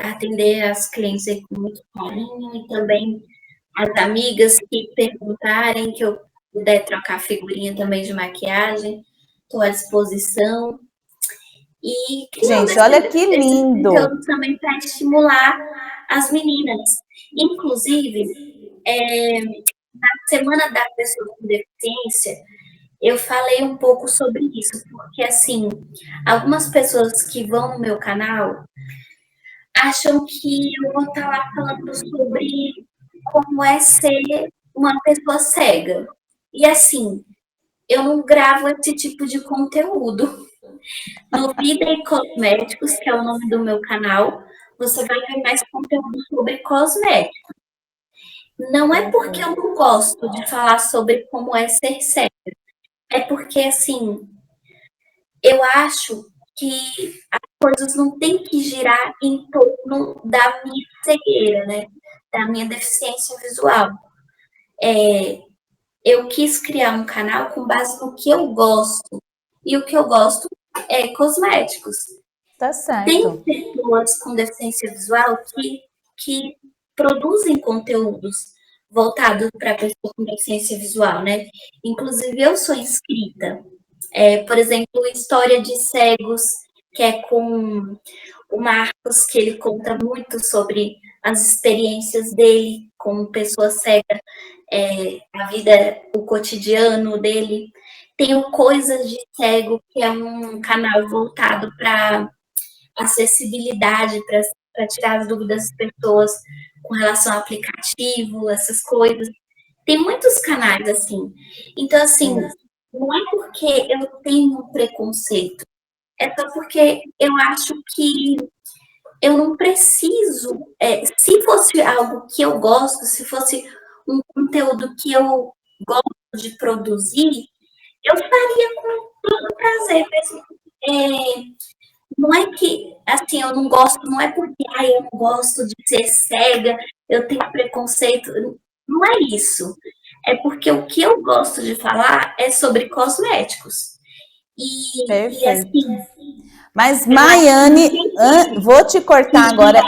atender as clientes aí com muito carinho e também as amigas que perguntarem, que eu puder trocar figurinha também de maquiagem, estou à disposição. E criando Gente, olha que esse lindo! conteúdo também para estimular as meninas. Inclusive, na Semana da Pessoa com Deficiência, eu falei um pouco sobre isso, porque, assim, algumas pessoas que vão no meu canal acham que eu vou estar lá falando sobre como é ser uma pessoa cega. E, assim, eu não gravo esse tipo de conteúdo. No Vida e Cosméticos, que é o nome do meu canal, você vai ver mais conteúdo sobre cosméticos. Não é porque eu não gosto de falar sobre como é ser cega, é porque, assim, eu acho que as coisas não têm que girar em torno da minha cegueira, né? Da minha deficiência visual. Eu quis criar um canal com base no que eu gosto. E o que eu gosto é cosméticos. Tá Tem certo. pessoas com deficiência visual que produzem conteúdos voltados para a pessoa com deficiência visual, né? Inclusive, eu sou inscrita. Por exemplo, História de Cegos, que é com o Marcos, que ele conta muito sobre as experiências dele como pessoa cega, a vida, o cotidiano dele. Tem o Coisas de Cego, que é um canal voltado para acessibilidade, para tirar as dúvidas das pessoas com relação ao aplicativo, essas coisas. Tem muitos canais assim. Então, assim, não é porque eu tenho um preconceito, é só porque eu acho que eu não preciso. Se fosse algo que eu gosto, se fosse um conteúdo que eu gosto de produzir, eu faria com todo prazer mesmo. Não é que, assim, eu não gosto, não é porque eu não gosto de ser cega, eu tenho preconceito. Não é isso. É porque o que eu gosto de falar é sobre cosméticos. E Perfeito. assim, Mas, Maiane, vou te cortar agora.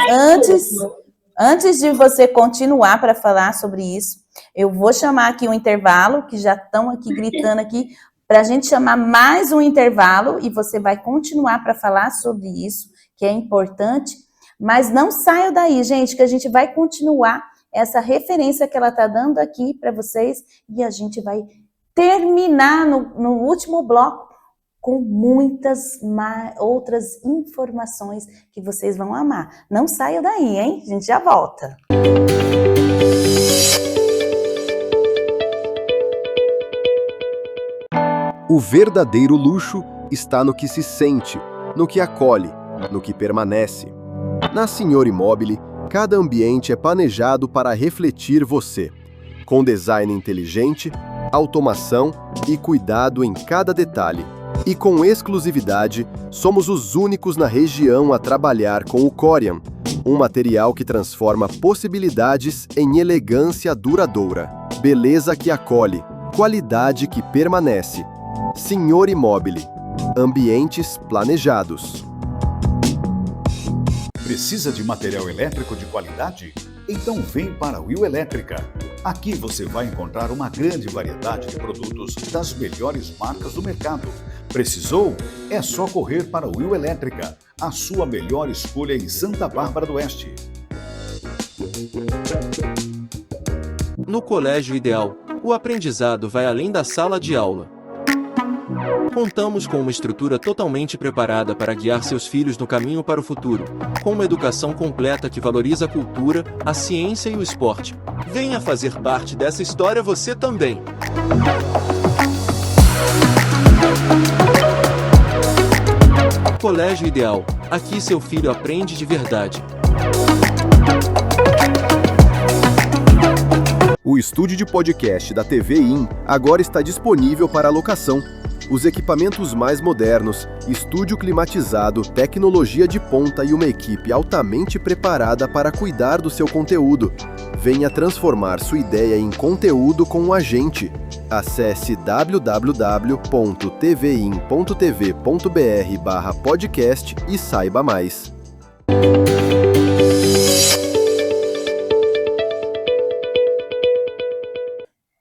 Antes de você continuar para falar sobre isso, eu vou chamar aqui um intervalo, que já estão aqui gritando aqui, para a gente chamar mais um intervalo e você vai continuar para falar sobre isso, que é importante. Mas não saia daí, gente, que a gente vai continuar essa referência que ela está dando aqui para vocês e a gente vai terminar no último bloco com muitas outras informações que vocês vão amar. Não saiam daí, hein? A gente já volta. O verdadeiro luxo está no que se sente, no que acolhe, no que permanece. Na Senhor Imóvel, cada ambiente é planejado para refletir você, com design inteligente, automação e cuidado em cada detalhe. E com exclusividade, somos os únicos na região a trabalhar com o Corian, um material que transforma possibilidades em elegância duradoura, beleza que acolhe, qualidade que permanece. Senhor Imóvel, ambientes planejados. Precisa de material elétrico de qualidade? Então vem para a Will Elétrica. Aqui você vai encontrar uma grande variedade de produtos das melhores marcas do mercado. Precisou? É só correr para a Will Elétrica, a sua melhor escolha em Santa Bárbara do Oeste. No Colégio Ideal, o aprendizado vai além da sala de aula. Contamos com uma estrutura totalmente preparada para guiar seus filhos no caminho para o futuro, com uma educação completa que valoriza a cultura, a ciência e o esporte. Venha fazer parte dessa história você também! Colégio Ideal. Aqui seu filho aprende de verdade. O estúdio de podcast da TV IN agora está disponível para locação. Os equipamentos mais modernos, estúdio climatizado, tecnologia de ponta e uma equipe altamente preparada para cuidar do seu conteúdo. Venha transformar sua ideia em conteúdo com a gente. Acesse www.tvin.tv.br/podcast e saiba mais.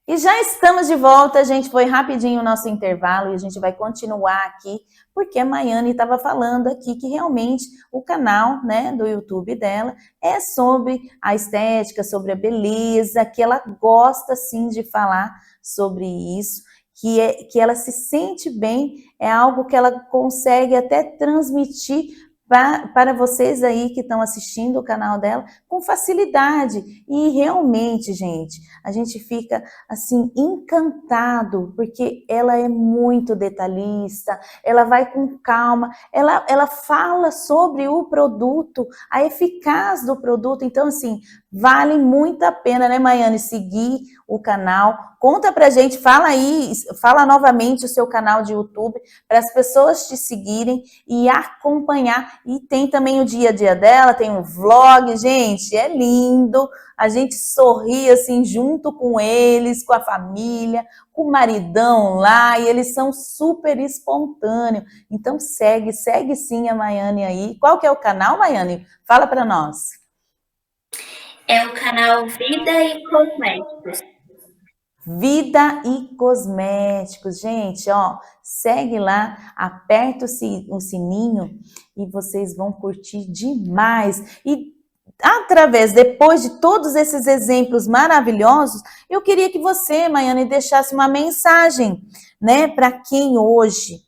E já estamos de volta, gente. Foi rapidinho o nosso intervalo e a gente vai continuar aqui, porque a Maiane estava falando aqui que realmente o canal, né, do YouTube dela é sobre a estética, sobre a beleza, que ela gosta sim de falar sobre isso, que ela se sente bem, é algo que ela consegue até transmitir para vocês aí que estão assistindo o canal dela com facilidade. E realmente, gente, a gente fica assim encantado, porque ela é muito detalhista, ela vai com calma, ela fala sobre o produto, a eficácia do produto. Então, assim, vale muito a pena, né, Maiane, seguir o canal. Conta pra gente, fala aí, fala novamente o seu canal de YouTube para as pessoas te seguirem e acompanhar. E tem também o dia a dia dela, tem um vlog, gente, é lindo. A gente sorri assim junto com eles, com a família, com o maridão lá, e eles são super espontâneos. Então segue sim a Maiane aí. Qual que é o canal, Maiane? Fala para nós. É o canal Vida e Cosméticos. Vida e Cosméticos, gente, ó, segue lá, aperta o sininho e vocês vão curtir demais. E depois de todos esses exemplos maravilhosos, eu queria que você, Maiane, deixasse uma mensagem, né, para quem hoje,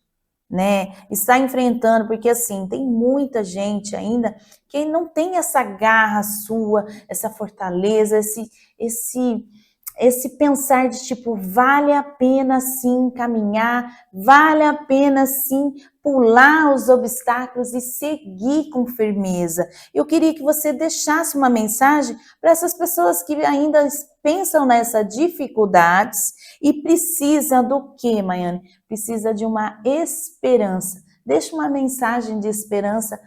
né, está enfrentando, porque assim, tem muita gente ainda que não tem essa garra sua, essa fortaleza, esse pensar de tipo, vale a pena sim caminhar, vale a pena sim pular os obstáculos e seguir com firmeza. Eu queria que você deixasse uma mensagem para essas pessoas que ainda pensam nessas dificuldades e precisam do quê, Maiane? Precisa de uma esperança. Deixa uma mensagem de esperança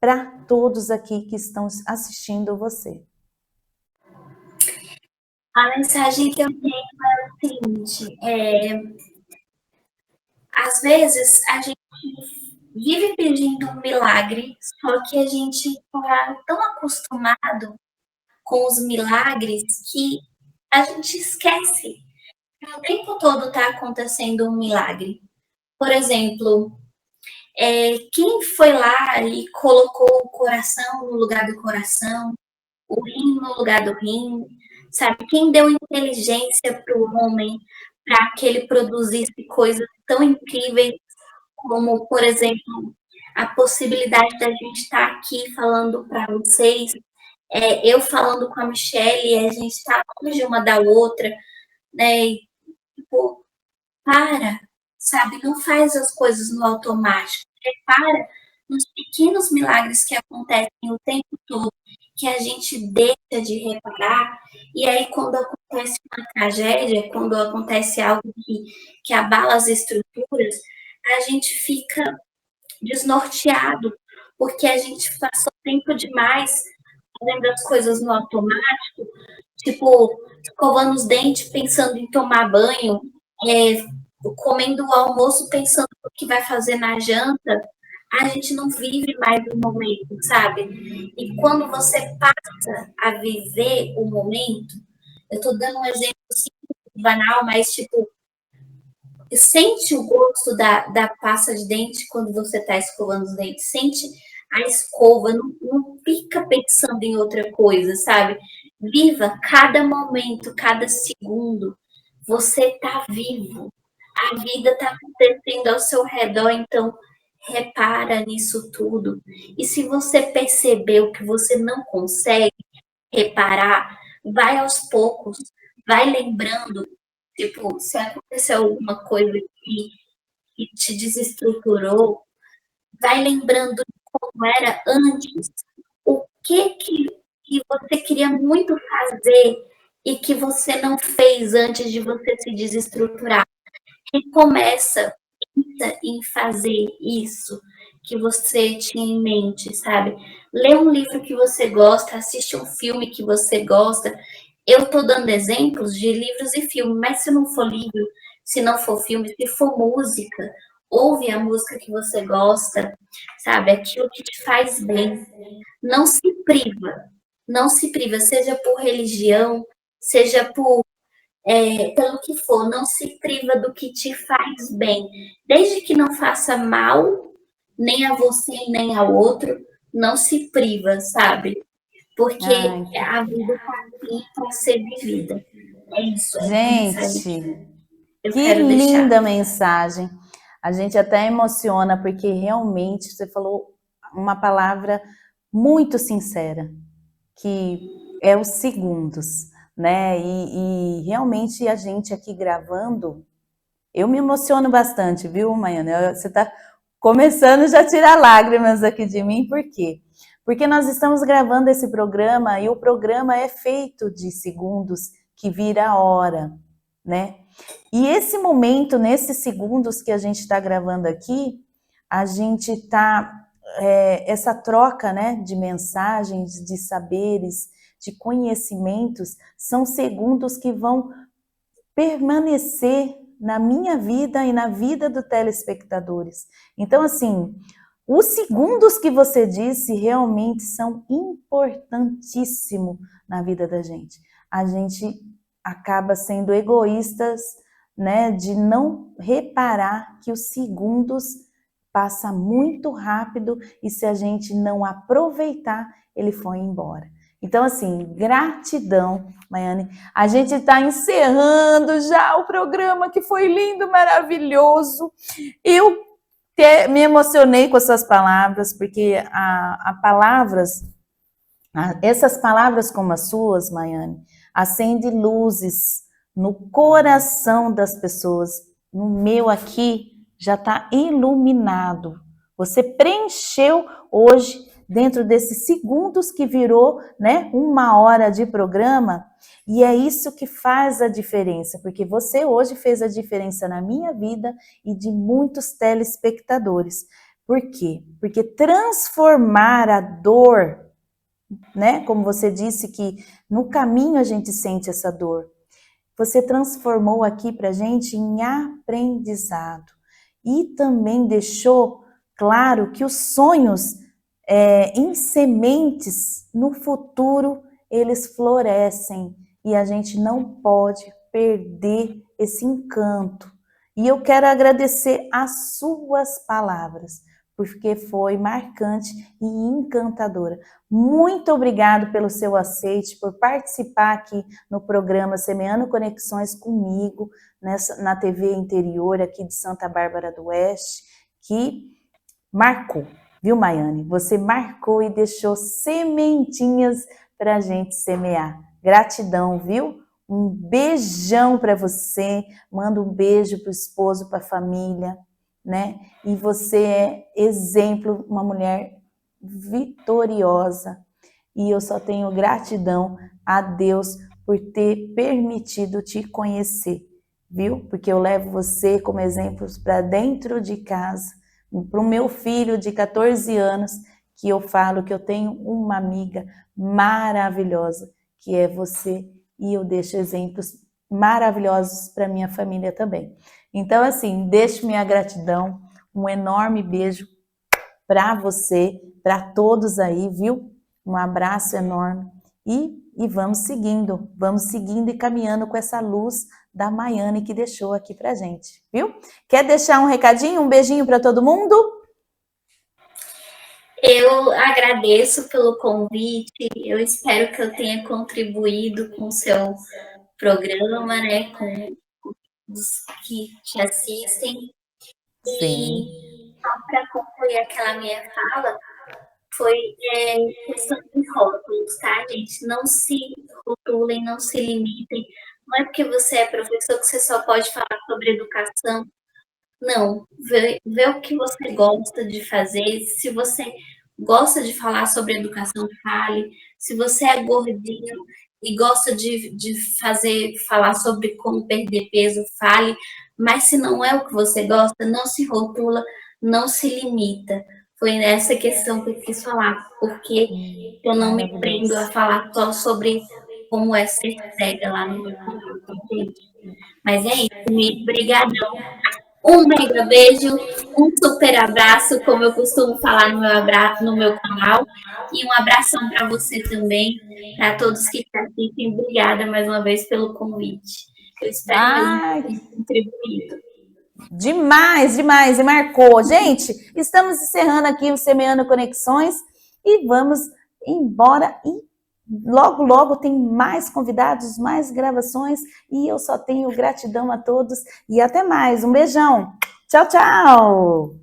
para todos aqui que estão assistindo você. A mensagem que eu tenho é o seguinte, às vezes a gente vive pedindo um milagre, só que a gente está tão acostumado com os milagres que a gente esquece que o tempo todo está acontecendo um milagre. Por exemplo, quem foi lá e colocou o coração no lugar do coração, o rim no lugar do rim, sabe? Quem deu inteligência para o homem para que ele produzisse coisas tão incríveis como, por exemplo, a possibilidade da gente estar aqui falando para vocês, eu falando com a Michelle, a gente está longe uma da outra, né? E, tipo, sabe? Não faz as coisas no automático. Repara nos pequenos milagres que acontecem o tempo todo, que a gente deixa de reparar, e aí quando acontece uma tragédia, quando acontece algo que abala as estruturas, a gente fica desnorteado, porque a gente passou tempo demais fazendo as coisas no automático, tipo, escovando os dentes, pensando em tomar banho, comendo o almoço, pensando no que vai fazer na janta. A gente não vive mais o momento, sabe? E quando você passa a viver o momento, eu estou dando um exemplo simples, banal, mas tipo, sente o gosto da pasta de dente quando você está escovando os dentes, sente a escova, não fica pensando em outra coisa, sabe? Viva cada momento, cada segundo. Você está vivo. A vida está acontecendo ao seu redor, então repara nisso tudo. E se você percebeu que você não consegue reparar, vai aos poucos, vai lembrando, tipo, se aconteceu alguma coisa que te desestruturou, vai lembrando de como era antes, o que você queria muito fazer e que você não fez antes de você se desestruturar. Recomeça, pensa em fazer isso que você tinha em mente, sabe? Lê um livro que você gosta, assiste um filme que você gosta. Eu estou dando exemplos de livros e filmes, mas se não for livro, se não for filme, se for música, ouve a música que você gosta, sabe? Aquilo que te faz bem. Não se priva, não se priva, seja por religião, seja pelo que for, não se priva do que te faz bem. Desde que não faça mal, nem a você nem ao outro, não se priva, sabe? Porque Ai, a vida está aqui para ser vivida. É isso, é essa mensagem gente, que eu que quero deixar. linda mensagem. A gente até emociona, porque realmente você falou uma palavra muito sincera, que é os segundos, né? E realmente a gente aqui gravando, eu me emociono bastante, viu, Maiana? Você está começando já a tirar lágrimas aqui de mim, por quê? Porque nós estamos gravando esse programa e o programa é feito de segundos que vira hora, né? E esse momento, nesses segundos que a gente está gravando aqui, a gente está, essa troca, né, de mensagens, de saberes, de conhecimentos, são segundos que vão permanecer na minha vida e na vida dos telespectadores. Então, assim, os segundos que você disse realmente são importantíssimos na vida da gente. A gente acaba sendo egoístas, né, de não reparar que os segundos passam muito rápido e se a gente não aproveitar, ele foi embora. Então, assim, gratidão, Maiane. A gente está encerrando já o programa que foi lindo, maravilhoso. Eu me emocionei com essas palavras, porque essas palavras como as suas, Maiane, acende luzes no coração das pessoas. No meu aqui já está iluminado. Você preencheu hoje, dentro desses segundos que virou, né, 1 hora de programa, e é isso que faz a diferença, porque você hoje fez a diferença na minha vida e de muitos telespectadores. Por quê? Porque transformar a dor, né, como você disse que no caminho a gente sente essa dor, você transformou aqui para a gente em aprendizado e também deixou claro que os sonhos em sementes no futuro eles florescem e a gente não pode perder esse encanto. E eu quero agradecer as suas palavras, porque foi marcante e encantadora. Muito obrigado pelo seu aceite, por participar aqui no programa Semeando Conexões comigo, na TV Interior aqui de Santa Bárbara do Oeste, que marcou, viu, Maiane? Você marcou e deixou sementinhas para a gente semear. Gratidão, viu? Um beijão para você, manda um beijo para o esposo, para a família, né? E você é exemplo, uma mulher vitoriosa. E eu só tenho gratidão a Deus por ter permitido te conhecer, viu? Porque eu levo você como exemplo para dentro de casa, para o meu filho de 14 anos, que eu falo que eu tenho uma amiga maravilhosa, que é você, e eu deixo exemplos maravilhosos para minha família também. Então, assim, deixo minha gratidão, um enorme beijo para você, para todos aí, viu? Um abraço enorme e vamos seguindo e caminhando com essa luz da Maiane que deixou aqui pra gente, viu? Quer deixar um recadinho, um beijinho para todo mundo? Eu agradeço pelo convite, eu espero que eu tenha contribuído com o seu programa, né, com dos que te assistem. Sim. E só para concluir aquela minha fala, foi questão de rótulos, tá, gente? Não se rotulem, não se limitem. Não é porque você é professor que você só pode falar sobre educação. Não, vê o que você gosta de fazer. Se você gosta de falar sobre educação, fale. Se você é gordinho e gosta de falar sobre como perder peso, fale. Mas se não é o que você gosta, não se rotula, não se limita. Foi nessa questão que eu quis falar, porque eu não me prendo a falar só sobre como é ser cega lá no meu canal, gente. Mas é isso, brigadão. Um mega beijo, um super abraço, como eu costumo falar no meu canal. E um abração para você também, para todos que te assistem. Obrigada mais uma vez pelo convite. Eu espero que tenha contribuído. Demais, demais, e marcou. Gente, estamos encerrando aqui o Semeando Conexões e vamos embora. E logo, logo tem mais convidados, mais gravações e eu só tenho gratidão a todos e até mais. Um beijão. Tchau, tchau.